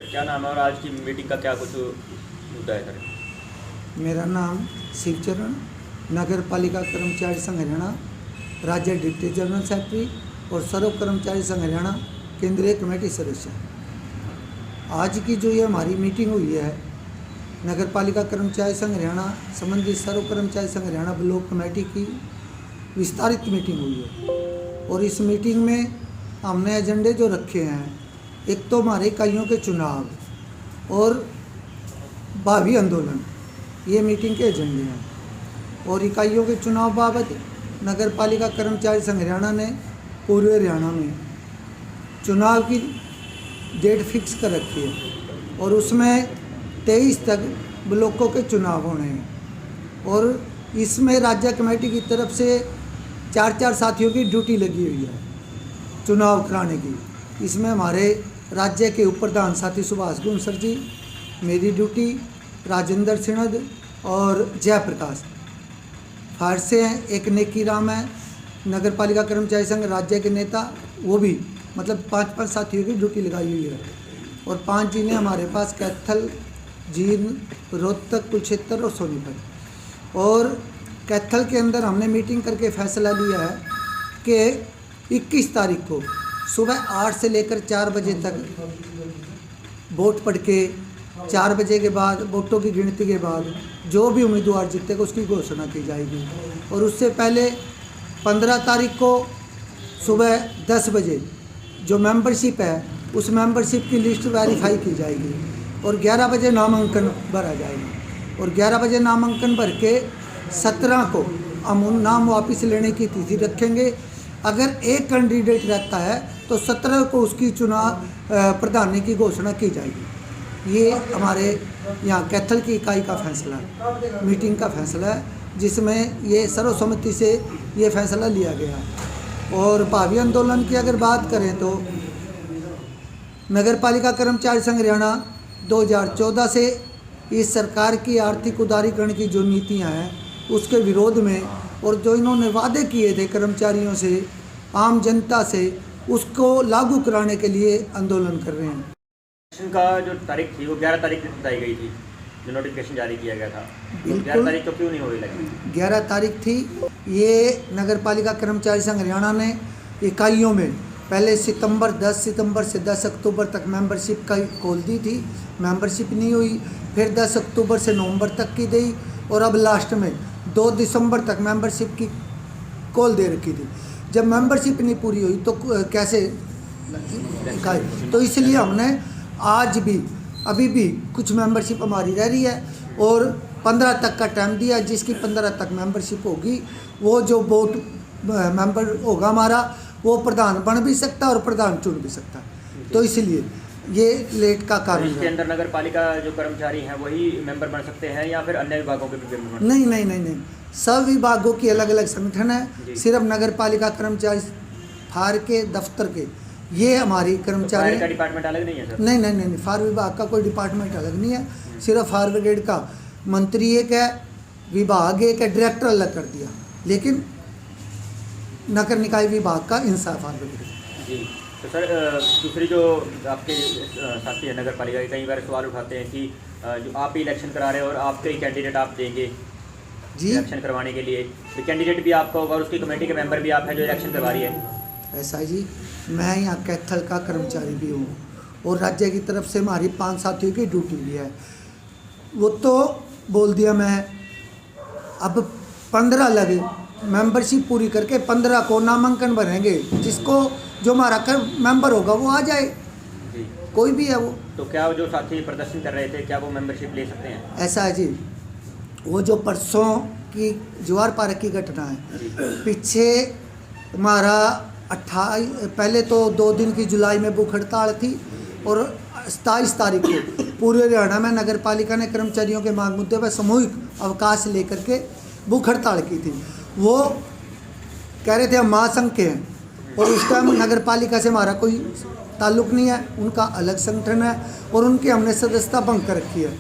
क्या नाम है और आज की मीटिंग का क्या कुछ मुद्दा है सर? मेरा नाम शिवचरण, नगर पालिका कर्मचारी संघ हरियाणा, राज्य डिप्टी जनरल सेक्रेटरी और सर्व कर्मचारी संघ हरियाणा केंद्रीय कमेटी सदस्य। आज की जो ये हमारी मीटिंग हुई है, नगर पालिका कर्मचारी संघ हरियाणा संबंधित सर्व कर्मचारी संघ हरियाणा ब्लॉक कमेटी की विस्तारित मीटिंग हुई है। और इस मीटिंग में हमने एजेंडे जो रखे हैं, एक तो हमारे इकाइयों के चुनाव और भावी आंदोलन, ये मीटिंग के एजेंडे हैं। और इकाइयों के चुनाव बाबत नगर पालिका कर्मचारी संघ हरियाणा ने पूर्वी हरियाणा में चुनाव की डेट फिक्स कर रखी है और उसमें 23 तक ब्लॉकों के चुनाव होने हैं। और इसमें राज्य कमेटी की तरफ से 4 साथियों की ड्यूटी लगी हुई है चुनाव कराने की। इसमें हमारे राज्य के उप प्रधान साथी सुभाष गुंसर जी, मेरी ड्यूटी, राजेंद्र सिणद और जयप्रकाश फायर से हैं। एक नेकी राम है, नगर पालिका कर्मचारी संघ राज्य के नेता, वो भी मतलब 5 साथियों की ड्यूटी लगाई हुई है। और 5 जिले हमारे पास कैथल, जींद, रोहतक, कुरुक्षेत्र और सोनीपत। और कैथल के अंदर हमने मीटिंग करके फैसला लिया है कि 21 तारीख को सुबह 8 से लेकर 4 बजे तक वोट पढ़ के 4 बजे के बाद वोटों की गिनती के बाद जो भी उम्मीदवार जीतेगा उसकी घोषणा की जाएगी। और उससे पहले 15 तारीख को सुबह 10 बजे जो मेंबरशिप है उस मेंबरशिप की लिस्ट वेरीफाई की जाएगी और 11 बजे नामांकन भरा जाएगा। और 11 बजे नामांकन भर के 17 को हम उन नाम वापस लेने की तिथि रखेंगे। अगर एक कैंडिडेट रहता है तो 17 को उसकी चुनाव प्रधानी की घोषणा की जाएगी। ये हमारे यहाँ कैथल की इकाई का फैसला है, मीटिंग का फैसला है, जिसमें ये सर्वसम्मति से ये फैसला लिया गया है। और भावी आंदोलन की अगर बात करें तो नगर पालिका कर्मचारी संघ हरियाणा 2014 से इस सरकार की आर्थिक उदारीकरण की जो नीतियाँ हैं उसके विरोध में और जो इन्होंने वादे किए थे कर्मचारियों से, आम जनता से, उसको लागू कराने के लिए आंदोलन कर रहे हैं। इलेक्शन का जो तारीख थी वो 11 तारीख बताई गई थी, जो नोटिफिकेशन जारी किया गया था। बिल्कुल। 11 तारीख तो क्यों नहीं हुई इलेक्शन? 11 तारीख थी। ये नगर पालिका कर्मचारी संघ हरियाणा ने इकाइयों में पहले 10 सितंबर से 10 अक्टूबर तक मेंबरशिप का खोल दी थी, मेंबरशिप नहीं हुई। फिर 10 अक्टूबर से नवंबर तक की दी और अब लास्ट में 2 दिसंबर तक मेंबरशिप की कॉल दे रखी थी। जब मेंबरशिप नहीं पूरी हुई तो कैसे इकाई, तो इसलिए हमने आज भी अभी भी कुछ मेंबरशिप हमारी रह रही है और 15 तक का टाइम दिया। जिसकी 15 तक मेंबरशिप होगी वो जो वोट मेंबर होगा हमारा वो प्रधान बन भी सकता है और प्रधान चुन भी सकता है। तो इसलिए ये लेट का कारण इसके अंदर नगर पालिका जो कर्मचारी हैं वही मेंबर बन सकते हैं या फिर अन्य विभागों के भी मेंबर? नहीं, सब विभागों की अलग अलग संगठन है। सिर्फ नगर पालिका कर्मचारी फायर के दफ्तर के ये हमारी कर्मचारी, फायर का डिपार्टमेंट अलग नहीं है सर? नहीं, फायर विभाग का कोई डिपार्टमेंट अलग नहीं है। सिर्फ फायर ब्रिगेड का मंत्री एक है, विभाग एक है, डायरेक्टर अलग कर दिया। लेकिन नगर निकाय विभाग का इंसाफ फायर ब्रिगेड। जी तो सर, दूसरी जो आपके साथी है नगर पालिका के, कई बार सवाल उठाते हैं कि जो आप ही इलेक्शन करा रहे हैं और आपके ही कैंडिडेट आप देंगे जी इलेक्शन करवाने के लिए, तो कैंडिडेट भी आपका होगा और उसकी कमेटी के मेंबर भी आप हैं जो इलेक्शन करवा रही है। ऐसा है जी, मैं यहाँ कैथल का कर्मचारी भी हूँ और राज्य की तरफ से हमारी 5 साथियों की ड्यूटी भी है। वो तो बोल दिया मैं, अब 15 लगे मेंबरशिप पूरी करके 15 को नामांकन भरेंगे। जिसको जो हमारा मेंबर होगा वो आ जाए, जी कोई भी है वो। तो क्या जो साथी प्रदर्शन कर रहे थे क्या वो मेंबरशिप ले सकते हैं? ऐसा है जी, वो जो परसों की ज्वार पार्क की घटना है, पीछे हमारा 28 पहले तो 2 दिन की जुलाई में भूख हड़ताल थी और 27 तारीख को पूरे हरियाणा में नगर पालिका ने कर्मचारियों के मांग मुद्दे पर सामूहिक अवकाश लेकर के भूख हड़ताल की थी। वो कह रहे थे हम महासंघ के हैं और उस टाइम नगर पालिका से हमारा कोई ताल्लुक़ नहीं है, उनका अलग संगठन है और उनकी हमने सदस्यता भंग कर रखी है।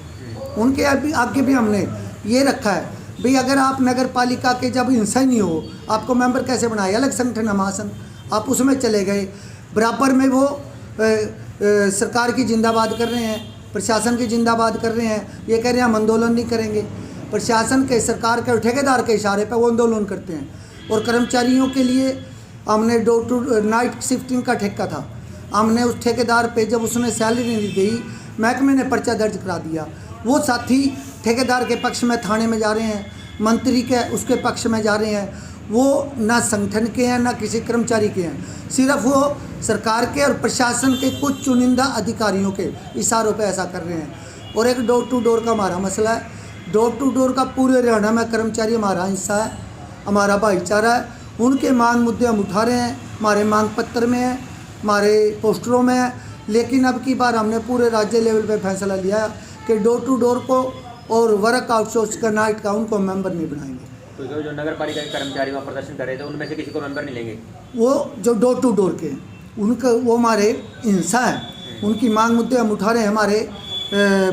उनके आगे भी हमने ये रखा है भाई, अगर आप नगर पालिका के जब हिंसा ही नहीं हो आपको मेंबर कैसे बनाए? अलग संगठन है महासंघ, आप उसमें चले गए। बराबर में वो सरकार की जिंदाबाद कर रहे हैं, प्रशासन की जिंदाबाद कर रहे हैं। ये कह रहे हैं हम आंदोलन नहीं करेंगे। प्रशासन के, सरकार के, ठेकेदार के इशारे पर वो आंदोलन करते हैं। और कर्मचारियों के लिए हमने डोर टू नाइट शिफ्टिंग का ठेका था, हमने उस ठेकेदार पे जब उसने सैलरी नहीं दी, महकमे ने पर्चा दर्ज करा दिया। वो साथी ठेकेदार के पक्ष में थाने में जा रहे हैं, मंत्री के उसके पक्ष में जा रहे हैं। वो ना संगठन के हैं ना किसी कर्मचारी के हैं, सिर्फ वो सरकार के और प्रशासन के कुछ चुनिंदा अधिकारियों के इशारों पे ऐसा कर रहे हैं। और एक डोर टू डोर का हमारा मसला है। डोर टू डोर का पूरे हरियाणा में कर्मचारी हमारा हिस्सा है, हमारा भाईचारा है। उनके मांग मुद्दे हम उठा रहे हैं, हमारे मांग पत्र में है, हमारे पोस्टरों में है। लेकिन अब की बार हमने पूरे राज्य लेवल पे फैसला लिया कि डोर टू डोर को और वर्क आउटसोर्स का नाइट का उनको मेंबर नहीं बनाएंगे। तो जो नगर पालिका के कर्मचारी वहाँ प्रदर्शन कर रहे थे उनमें से किसी को मेंबर नहीं लेंगे? वो जो डोर टू डोर के उनका वो हमारे हिस्सा है, उनकी मांग मुद्दे हम उठा रहे हैं। हमारे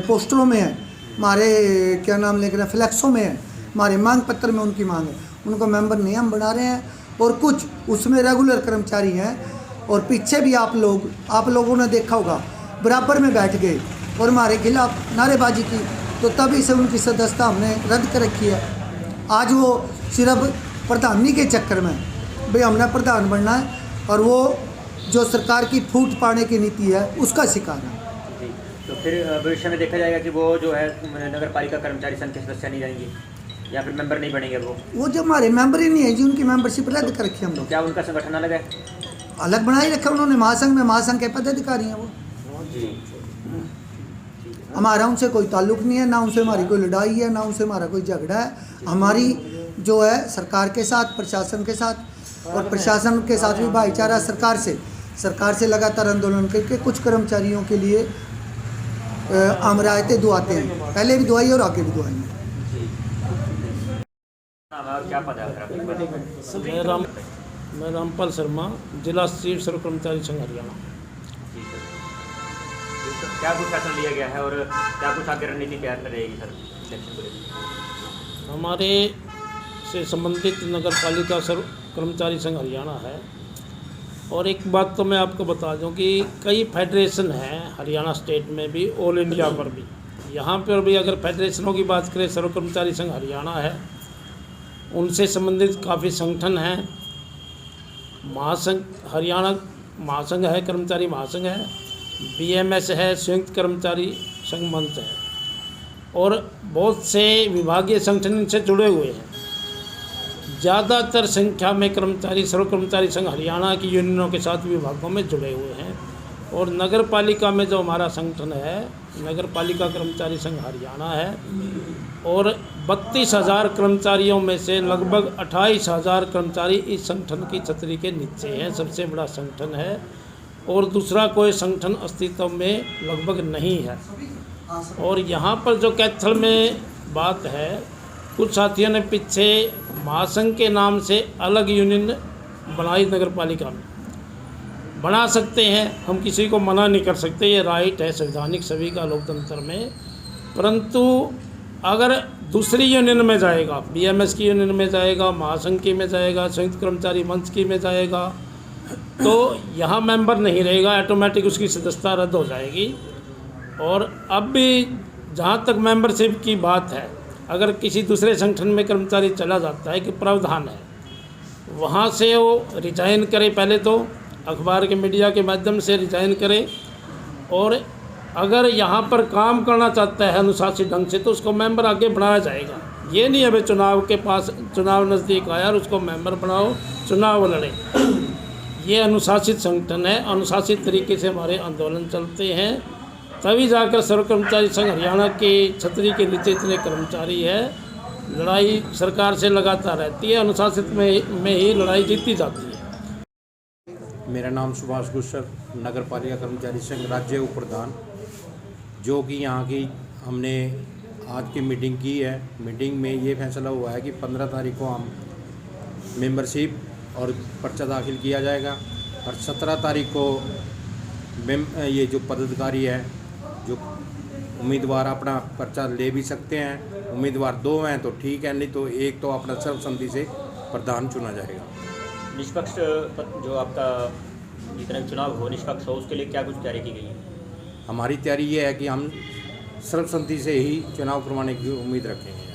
पोस्टरों में है, हमारे क्या नाम लिख रहे हैं, फ्लैक्सों में है, हमारे मांग पत्र में उनकी मांग है। उनको मेंबर नहीं हम बना रहे हैं। और कुछ उसमें रेगुलर कर्मचारी हैं। और पीछे भी आप लोगों ने देखा होगा, बराबर में बैठ गए और हमारे खिलाफ नारेबाजी की, तो तभी से उनकी सदस्यता हमने रद्द कर रखी है। आज वो सिर्फ प्रधानी के चक्कर में भाई हमने प्रधान बनना है, और वो जो सरकार की फूट पाने की नीति है उसका शिकार है। जी, तो फिर भविष्य में देखा जाएगा कि वो जो है नगर पालिका कर्मचारी संघ के सदस्य नहीं रहेंगे या फिर मेंबर नहीं बनेंगे? वो जब हमारे मेंबर ही नहीं है जी, उनकी मेंबरशिप रद्द कर रखी हम लोग। क्या उनका संगठन अलग है? अलग बना ही रखा उन्होंने, महासंघ में महासंघ के पदाधिकारी हैं वो। जी, हमारा उनसे कोई ताल्लुक़ नहीं है, ना उनसे हमारी कोई लड़ाई है, ना उनसे हमारा कोई झगड़ा है। हमारी जो है सरकार के साथ, प्रशासन के साथ, और प्रशासन के साथ भी भाईचारा। सरकार से लगातार आंदोलन करके कुछ कर्मचारियों के लिए हम रायतें दुआते हैं, पहले भी दुआई और आगे भी दुआएंगे। क्या पद है आपका? मैं रामपाल शर्मा, जिला शीर्ष सर्व कर्मचारी संघ हरियाणा। जी सर, क्या कुछ फैसला लिया गया है और क्या कुछ आगे रणनीति तैयार रहेगी सर इलेक्शन को लेकर? हमारे से संबंधित नगर पालिका सर्व कर्मचारी संघ हरियाणा है। और एक बात तो मैं आपको बता दूं कि कई फेडरेशन हैं हरियाणा स्टेट में भी, ऑल इंडिया पर भी। यहाँ पर भी अगर फेडरेशनों की बात करें, सर्व कर्मचारी संघ हरियाणा है, उनसे संबंधित काफ़ी संगठन हैं। महासंघ हरियाणा महासंघ है, कर्मचारी महासंघ है, BMS है, संयुक्त कर्मचारी संघ मंच है, और बहुत से विभागीय संगठन इनसे जुड़े हुए हैं। ज़्यादातर संख्या में कर्मचारी सर्व कर्मचारी संघ हरियाणा की यूनियनों के साथ विभागों में जुड़े हुए हैं। और नगर पालिका में जो हमारा संगठन है, नगर पालिका कर्मचारी संघ हरियाणा है, और 32,000 कर्मचारियों में से लगभग 28,000 कर्मचारी इस संगठन की छतरी के नीचे हैं। सबसे बड़ा संगठन है, और दूसरा कोई संगठन अस्तित्व में लगभग नहीं है। और यहाँ पर जो कैथल में बात है, कुछ साथियों ने पीछे महासंघ के नाम से अलग यूनियन बनाई। नगर पालिका में बना सकते हैं, हम किसी को मना नहीं कर सकते, ये राइट है संवैधानिक सभी का लोकतंत्र में। परंतु अगर दूसरी यूनियन में जाएगा, BMS की यूनियन में जाएगा, महासंघ की में जाएगा, संयुक्त कर्मचारी मंच की में जाएगा, तो यहाँ मेंबर नहीं रहेगा, ऑटोमेटिक उसकी सदस्यता रद्द हो जाएगी। और अब भी जहाँ तक मेंबरशिप की बात है, अगर किसी दूसरे संगठन में कर्मचारी चला जाता है कि प्रावधान है, वहाँ से वो रिजाइन करे, पहले तो अखबार के मीडिया के माध्यम से रिजाइन करे, और अगर यहाँ पर काम करना चाहता है अनुशासित ढंग से, तो उसको मेंबर आगे बढ़ाया जाएगा। ये नहीं है भाई चुनाव नज़दीक आया और उसको मेंबर बनाओ, चुनाव लड़े। ये अनुशासित संगठन है, अनुशासित तरीके से हमारे आंदोलन चलते हैं, तभी जाकर सर्व कर्मचारी संघ हरियाणा की छतरी के नीचे इतने कर्मचारी है। लड़ाई सरकार से लगातार रहती है, अनुशासित में ही लड़ाई जीती जाती है। मेरा नाम सुभाष गुस्सर, नगर पालिका कर्मचारी संघ राज्य उप प्रधान, जो कि यहाँ की हमने आज की मीटिंग की है। मीटिंग में ये फैसला हुआ है कि 15 तारीख को हम मेंबरशिप और पर्चा दाखिल किया जाएगा, और 17 तारीख को ये जो पदाधिकारी है, जो उम्मीदवार अपना पर्चा ले भी सकते हैं, उम्मीदवार 2 हैं तो ठीक है, नहीं तो एक तो अपना सर्वसम्मति से प्रधान चुना जाएगा। निष्पक्ष जो आपका जितना भी चुनाव हो निष्पक्ष हो, उसके लिए क्या कुछ तैयारी की गई है? हमारी तैयारी ये है कि हम सर्वसम्मति से ही चुनाव करवाने की उम्मीद रखेंगे।